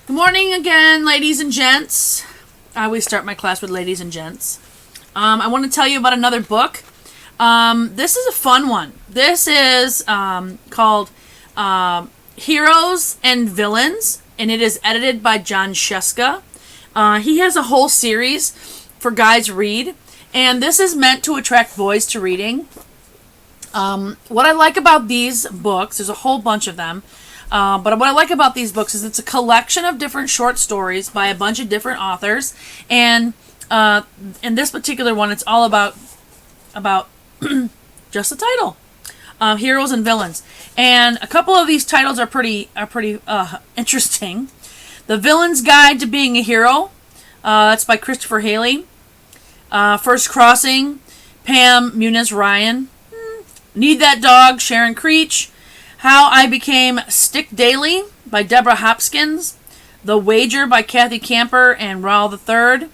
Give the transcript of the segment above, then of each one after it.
Good morning again, ladies and gents. I always start my class with ladies and gents. I want to tell you about another book. This is a fun one. This is called Heroes and Villains, and it is edited by Scieszka. He has a whole series for guys read, and this is meant to attract boys to reading. What I like about these books, there's a whole bunch of them, but what I like about these books is it's a collection of different short stories by a bunch of different authors, and in this particular one, it's all about just the title, Heroes and Villains. And a couple of these titles are pretty interesting. The Villain's Guide to Being a Hero, that's by Christopher Haley. First Crossing, Pam Muniz Ryan. Need That Dog, Sharon Creech. How I Became Stick Daily by Deborah Hopkins. The Wager by Kathy Camper and Raul III.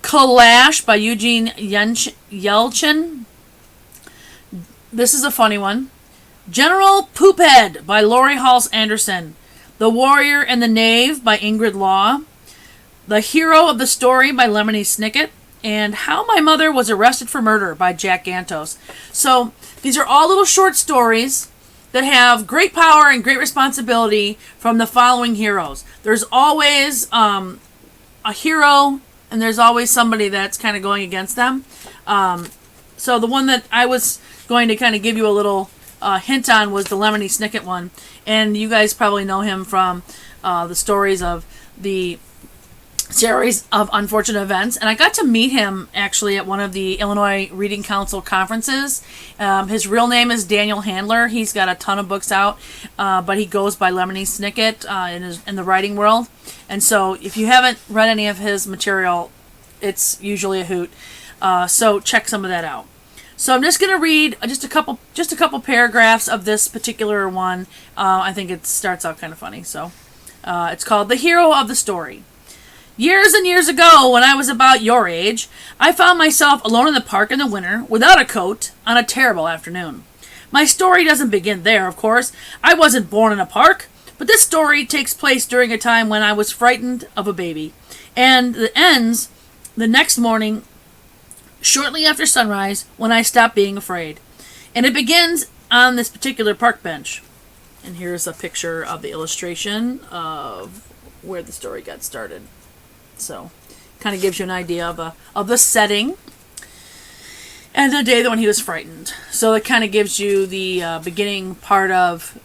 Clash by Eugene Yelchin. This is a funny one. General Poophead by Lori Halse Anderson. The Warrior and the Knave by Ingrid Law. The Hero of the Story by Lemony Snicket. And How My Mother Was Arrested for Murder by Jack Gantos. So these are all little short stories that have great power and great responsibility from the following heroes. There's always a hero, and there's always somebody that's kind of going against them. So the one that I was going to kind of give you a little hint on was the Lemony Snicket one. And you guys probably know him from the stories of the series of unfortunate events, and I got to meet him actually at one of the Illinois Reading Council conferences. His real name is Daniel Handler. He's got a ton of books out, but he goes by Lemony Snicket in the writing world. And so if you haven't read any of his material, it's usually a hoot. So check some of that out. So I'm just going to read just a couple paragraphs of this particular one. I think it starts out kind of funny. So it's called The Hero of the Story. Years and years ago, when I was about your age, I found myself alone in the park in the winter, without a coat, on a terrible afternoon. My story doesn't begin there, of course. I wasn't born in a park, but this story takes place during a time when I was frightened of a baby, and it ends the next morning, shortly after sunrise, when I stopped being afraid. And it begins on this particular park bench. And here's a picture of the illustration of where the story got started. So, kind of gives you an idea of the setting and the day when he was frightened. So it kind of gives you the beginning part of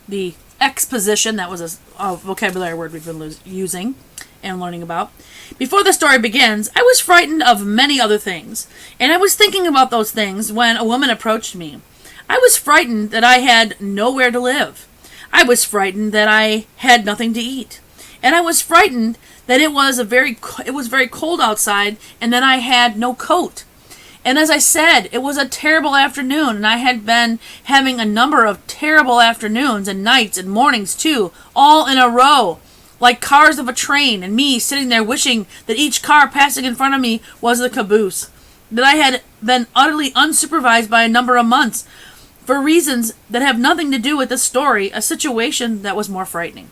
the exposition. That was a vocabulary word we've been using and learning about. Before the story begins, I was frightened of many other things, and I was thinking about those things when a woman approached me. I was frightened that I had nowhere to live. I was frightened that I had nothing to eat. And I was frightened that it was very cold outside, and that I had no coat. And as I said, it was a terrible afternoon, and I had been having a number of terrible afternoons and nights and mornings too, all in a row, like cars of a train, and me sitting there wishing that each car passing in front of me was the caboose. That I had been utterly unsupervised by a number of months, for reasons that have nothing to do with the story, a situation that was more frightening.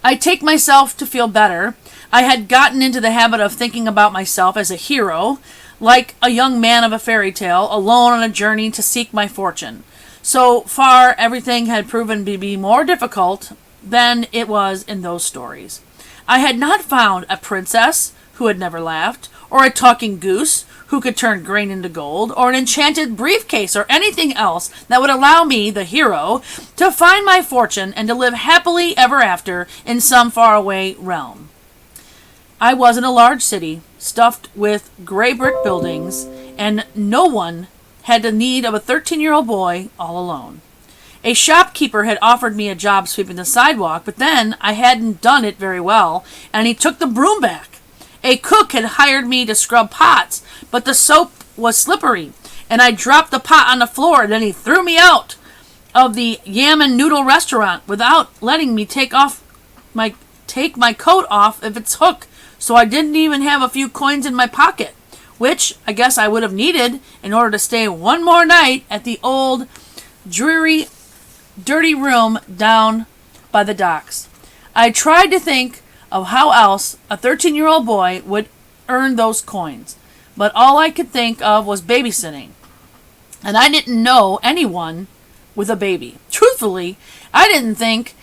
I take myself to feel better. I had gotten into the habit of thinking about myself as a hero, like a young man of a fairy tale, alone on a journey to seek my fortune. So far, everything had proven to be more difficult than it was in those stories. I had not found a princess who had never laughed, or a talking goose who could turn grain into gold, or an enchanted briefcase, or anything else that would allow me, the hero, to find my fortune and to live happily ever after in some faraway realm. I was in a large city, stuffed with gray brick buildings, and no one had the need of a 13-year-old boy all alone. A shopkeeper had offered me a job sweeping the sidewalk, but then I hadn't done it very well, and he took the broom back. A cook had hired me to scrub pots, but the soap was slippery, and I dropped the pot on the floor, and then he threw me out of the yam and noodle restaurant without letting me take my coat off of its hook, so I didn't even have a few coins in my pocket, which I guess I would have needed in order to stay one more night at the old, dreary, dirty room down by the docks. I tried to think of how else a 13-year-old boy would earn those coins, but all I could think of was babysitting. And I didn't know anyone with a baby. Truthfully, I didn't think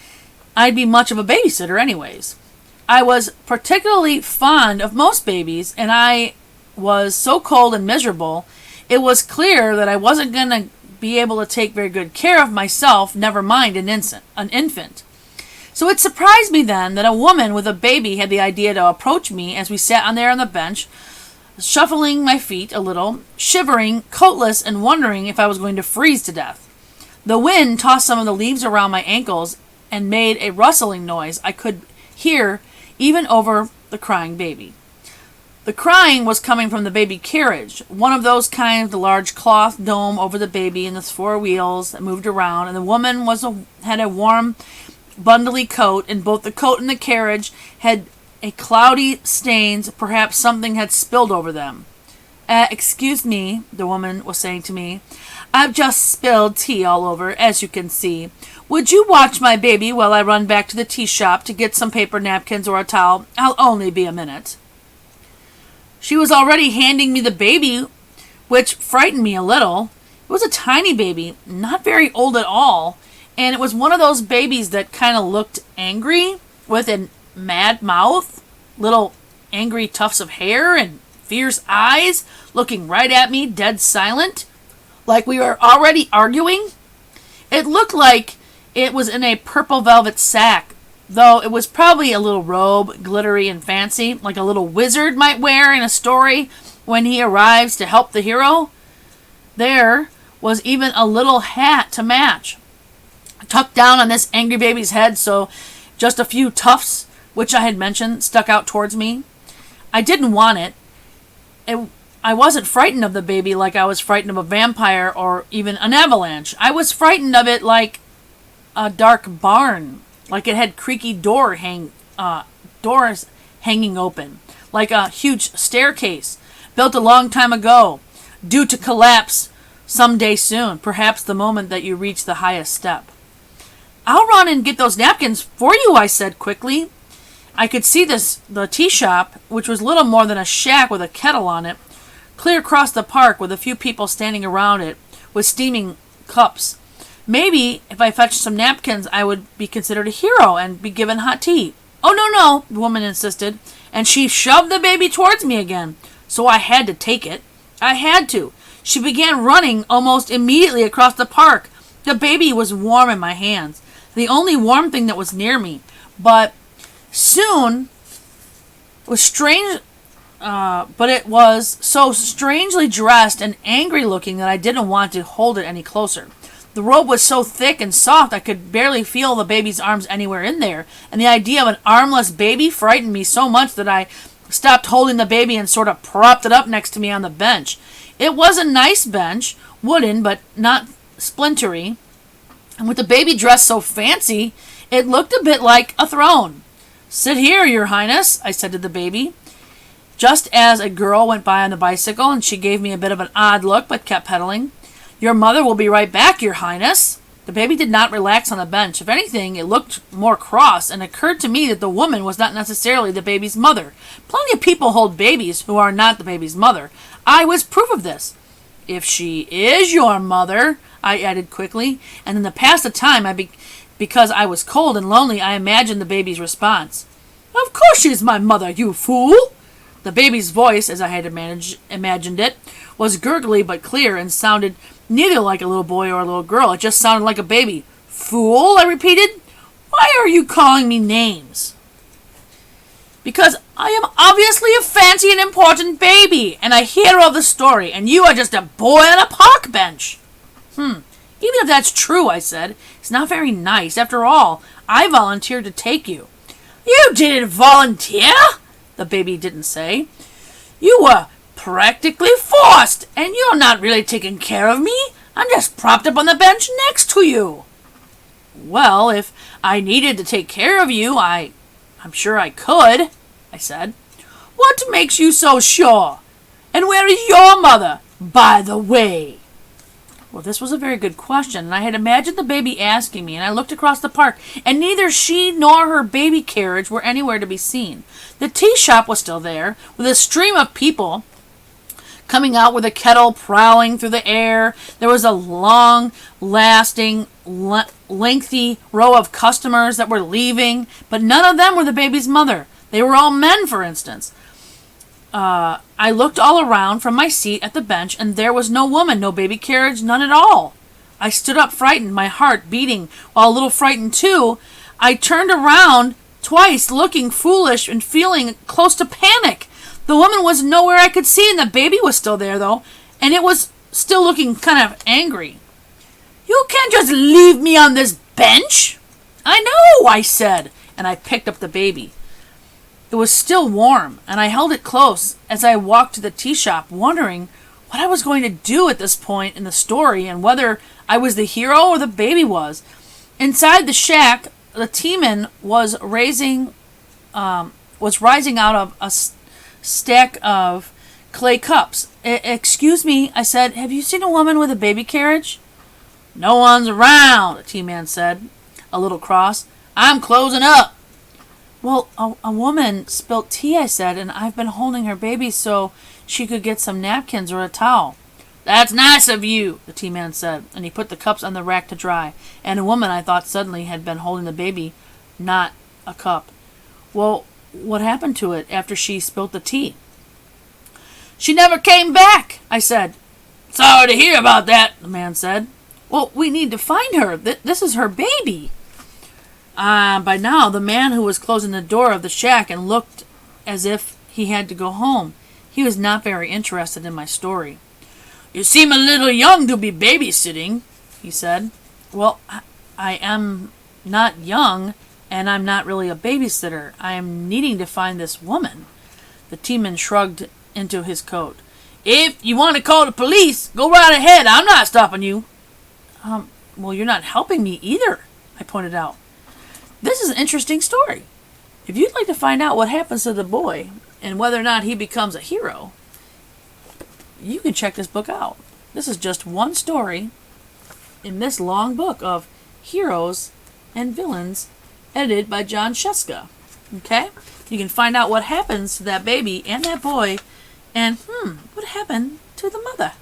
I'd be much of a babysitter anyways. I was particularly fond of most babies, and I was so cold and miserable, it was clear that I wasn't going to be able to take very good care of myself, never mind an infant. So it surprised me then that a woman with a baby had the idea to approach me as we sat on there on the bench, shuffling my feet a little, shivering, coatless, and wondering if I was going to freeze to death. The wind tossed some of the leaves around my ankles and made a rustling noise I could hear even over the crying baby. The crying was coming from the baby carriage, one of those kinds with the large cloth dome over the baby and the 4 wheels that moved around, and the woman had a warm, bundly coat, and both the coat and the carriage had a cloudy stains, perhaps something had spilled over them. Excuse me, the woman was saying to me. I've just spilled tea all over, as you can see. Would you watch my baby while I run back to the tea shop to get some paper napkins or a towel? I'll only be a minute. She was already handing me the baby, which frightened me a little. It was a tiny baby, not very old at all, and it was one of those babies that kind of looked angry, with a mad mouth, little angry tufts of hair, and fierce eyes, looking right at me, dead silent, like we were already arguing. It looked like it was in a purple velvet sack, though it was probably a little robe, glittery and fancy, like a little wizard might wear in a story when he arrives to help the hero. There was even a little hat to match, tucked down on this angry baby's head, so just a few tufts, which I had mentioned, stuck out towards me. I didn't want it. I wasn't frightened of the baby like I was frightened of a vampire or even an avalanche. I was frightened of it like a dark barn, like it had creaky doors hanging open, like a huge staircase built a long time ago, due to collapse some day soon, perhaps the moment that you reach the highest step. I'll run and get those napkins for you, I said quickly. I could see the tea shop, which was little more than a shack with a kettle on it, clear across the park with a few people standing around it with steaming cups. Maybe if I fetched some napkins, I would be considered a hero and be given hot tea. Oh, no, the woman insisted, and she shoved the baby towards me again, so I had to take it. I had to. She began running almost immediately across the park. The baby was warm in my hands, the only warm thing that was near me, but soon was strange. But it was so strangely dressed and angry looking that I didn't want to hold it any closer. The robe was so thick and soft I could barely feel the baby's arms anywhere in there, and the idea of an armless baby frightened me so much that I stopped holding the baby and sort of propped it up next to me on the bench. It was a nice bench, wooden but not splintery, and with the baby dressed so fancy, it looked a bit like a throne. Sit here, Your Highness, I said to the baby, just as a girl went by on the bicycle, and she gave me a bit of an odd look but kept pedaling. Your mother will be right back, Your Highness. The baby did not relax on the bench. If anything, it looked more cross, and it occurred to me that the woman was not necessarily the baby's mother. Plenty of people hold babies who are not the baby's mother. I was proof of this. If she is your mother, I added quickly, and in the past of time, because I was cold and lonely, I imagined the baby's response. Of course she's my mother, you fool! The baby's voice, as I had imagined it, was gurgly but clear and sounded neither like a little boy or a little girl. It just sounded like a baby. Fool, I repeated. Why are you calling me names? Because I am obviously a fancy and important baby, and a hero of the story, and you are just a boy on a park bench. Even if that's true, I said, it's not very nice. After all, I volunteered to take you. You didn't volunteer? The baby didn't say. You were practically forced, and you're not really taking care of me. I'm just propped up on the bench next to you. Well, if I needed to take care of you, I'm sure I could, I said. What makes you so sure? And where is your mother, by the way? Well, this was a very good question, and I had imagined the baby asking me, and I looked across the park, and neither she nor her baby carriage were anywhere to be seen. The tea shop was still there, with a stream of people coming out with a kettle prowling through the air. There was a long-lasting, lengthy row of customers that were leaving, but none of them were the baby's mother. They were all men, for instance. I looked all around from my seat at the bench, and there was no woman, no baby carriage, none at all. I stood up frightened, my heart beating, while a little frightened too. I turned around twice, looking foolish and feeling close to panic. The woman was nowhere I could see, and the baby was still there, though, and it was still looking kind of angry. "You can't just leave me on this bench." "I know," I said, and I picked up the baby. It was still warm, and I held it close as I walked to the tea shop, wondering what I was going to do at this point in the story and whether I was the hero or the baby was. Inside the shack, the teaman was rising out of a stack of clay cups. "Excuse me," I said, "have you seen a woman with a baby carriage?" "No one's around," the tea-man said, a little cross. "I'm closing up." "Well, a woman spilt tea," I said, "and I've been holding her baby so she could get some napkins or a towel." "That's nice of you," the tea-man said, and he put the cups on the rack to dry. And a woman, I thought suddenly, had been holding the baby, not a cup. "Well, what happened to it after she spilt the tea?" "She never came back," I said. "Sorry to hear about that," the man said. "Well, we need to find her. This is her baby." By now, the man who was closing the door of the shack and looked as if he had to go home. He was not very interested in my story. "You seem a little young to be babysitting," he said. "Well, I am not young, and I'm not really a babysitter. I am needing to find this woman." The teaman shrugged into his coat. "If you want to call the police, go right ahead. I'm not stopping you." Well, you're not helping me either," I pointed out. This is an interesting story. If you'd like to find out what happens to the boy and whether or not he becomes a hero, you can check this book out. This is just one story in this long book of heroes and villains, edited by Scieszka. Okay? You can find out what happens to that baby and that boy, and what happened to the mother.